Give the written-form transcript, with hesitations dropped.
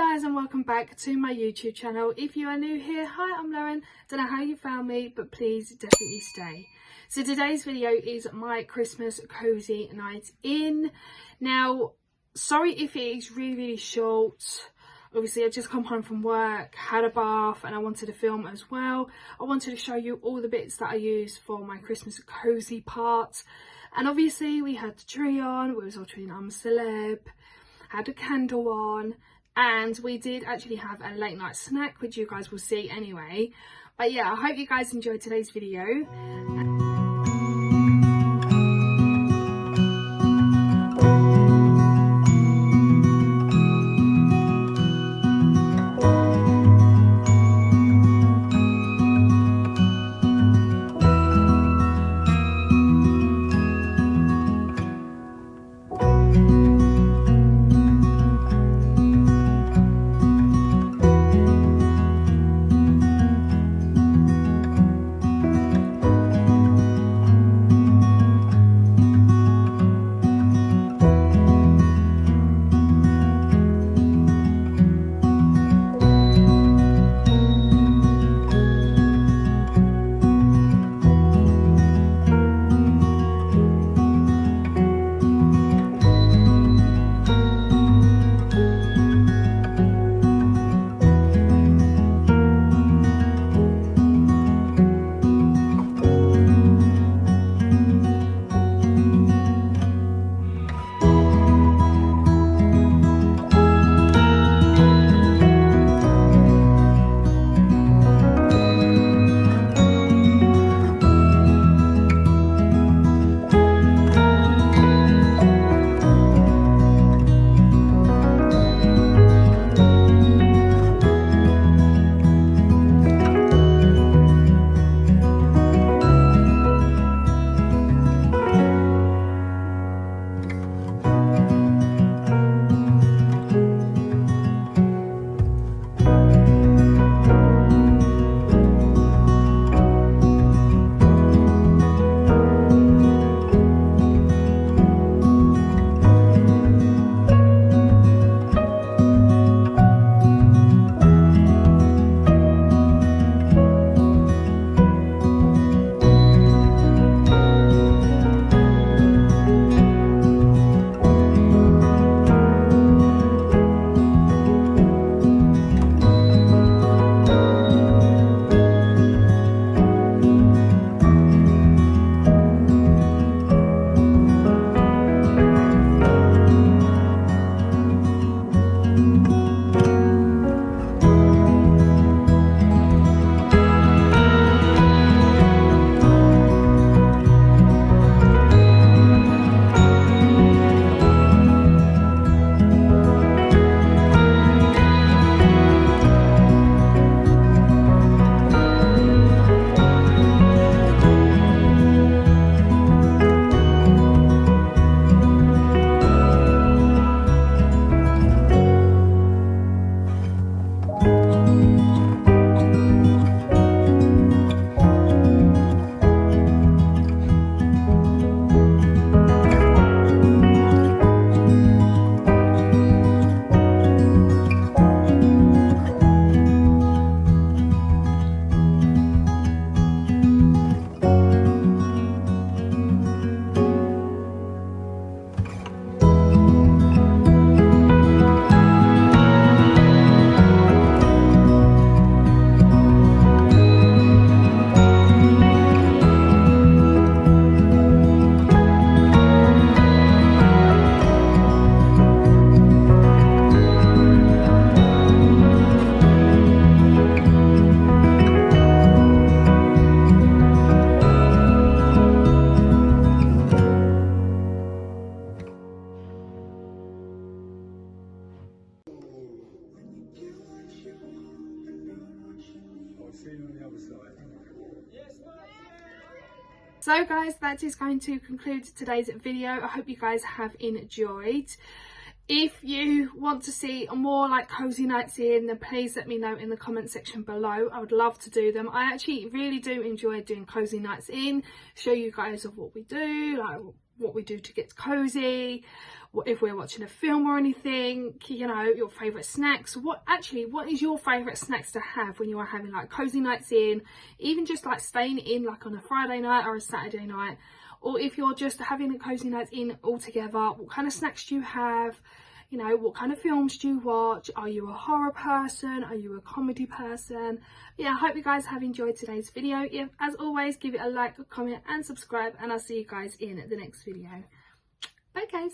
guys, and welcome back to my YouTube channel. If you are new here, hi, I'm Lauren. Don't know how you found me, but please definitely stay. So today's video is my Christmas cozy night in. Now, sorry if it is really short. Obviously, I just come home from work, had a bath, and I wanted to film as well. I wanted to show you all the bits that I use for my Christmas cozy part. And obviously, we had the tree on. We was watching Celeb. Had a candle on, and we did actually have a late night snack, which you guys will see anyway. But yeah, I hope you guys enjoyed today's video. So guys, that is going to conclude today's video. I hope you guys have enjoyed. If you want to see more like cozy nights in, then please let me know in the comment section below. I would love to do them. I actually really do enjoy doing cozy nights in, show you guys of what we do, like what we do to get cozy, if we're watching a film or anything, you know, your favourite snacks. What is your favourite snacks to have when you are having like cozy nights in, even just like staying in like on a Friday night or a Saturday night, or if you're just having a cozy night in all together, what kind of snacks do you have? You know, what kind of films do you watch? Are you a horror person? Are you a comedy person? Yeah, I hope you guys have enjoyed today's video. As always, give it a like, a comment and subscribe, and I'll see you guys in the next video. Bye guys.